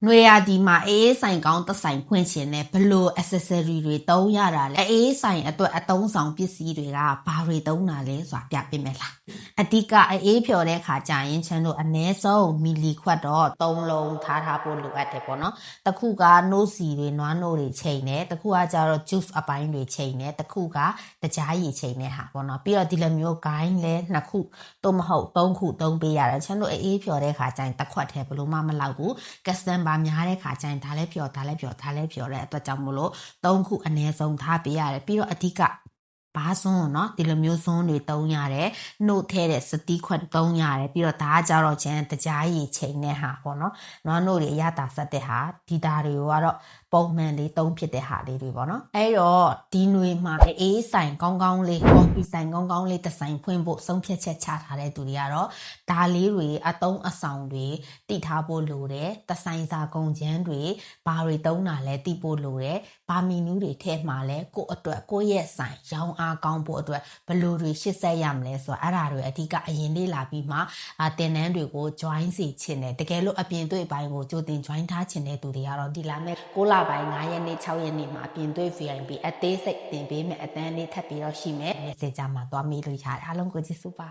နွေရာသီမှာအေးဆိုင်ကောင်းသက်ဆိုင်ဖွင့်ရှင်တဲ့ဘလို့ accessory တွေသုံးရတာလဲအေးဆိုင်အတွက်အသုံးဆောင်ပစ္စည်းတွေကဘာတွေသုံးတာလဲဆိုတာပြပေးမယ်လားအဓိကအေးဖြော်တဲ့ခါကျရင်ချမ်းတို့အ ਨੇ ဆုံးမီလီခွက်တော့3လုံးထားဖို့လိုအပ်တယ်ပေါ့နော်တစ်ခုကနို့စီတွေနွားနို့တွေချိန်တယ်တစ်ခုကကျတော့ juice အပိုင်းတွေချိန်တယ်တစ်ခုကတကြားရည်ချိန်တဲ့ဟာပေါ့နော်ပြီးတော့ဒီလိုမျိုး gain လဲ2ခုသို့မဟုတ်3ခုသုံးပေးရတယ်ချမ်းတို့အေးဖြော်တဲ့ခါကျရင်တစ်ခွက်တည်းဘလို့မှမလောက်ဘူး custom ပါများတဲ့ခါကျရင်ဒါလည်းဖြော်တဲ့အတွက်ကြောင့်မို့လို့3ခုအနည်းဆုံးထားပေးရတယ်ပြီးတော့အဓိကဘာစွန်းเนาะဒီလိုမျိုးစွန်းတွေသုံးရတယ်နှုတ်ထဲတဲ့စတီးခွက်သုံးရတယ်ပြီးတော့ဒါကကြတော့ချမ်းတကြားရည်ချိန်တဲ့ဟာပေါ့နော်နွားနို့တွေအရတာဆက်တဲ့ဟာဒီတာတွေကိုကတော့ပုံမှန်လေးသုံးဖြစ်တဲ့ဟာလေးတွေပေါ့နော်အဲ့တော့ဒီနွေမှာအေးဆိုင်ကောင်းကောင်းလေးကော်ဖီဆိုင်ကောင်းကောင်းလေးတစ်ဆိုင်ဖွင့်ဖို့ဆုံးဖြတ်ချက်ချထားတဲ့သူတွေကတော့ဒါလေးတွေအသုံးအဆောင်တွေတည်ထားဖို့လိုတယ်တဆိုင်စာကုန်ကျန်းတွေဘာတွေသုံးတာလဲတည်ဖို့လိုတယ်ဘာမီနူးတွေထဲမှာလဲကိုယ့်အတွက်ကိုယ့်ရဲ့ဆိုင်ရောင်းအားကောင်းဖို့အတွက်ဘယ်လိုတွေရှစ်ဆက်ရမလဲဆိုတော့အဲ့ဒါတွေအဓိကအရင်လေးလာပြီးမှတင်နန်းတွေကို join စီချင်တယ်တကယ်လို့အပြင်သွေးပိုင်းကိုကြိုတင် join ထားချင်တဲ့သူတွေကတော့ဒီလာမဲ့6လပိုင်း9ရက်နေ့6ရက်နေ့မှာအပြင်သွေး VIP အသေးစိတ်တင်ပေးမယ်အတန်းလေးထပ်ပြီးတော့ရှိမယ် message မှာသွားမေးလို့ရတယ်အားလုံးကိုကျေးဇူးပါ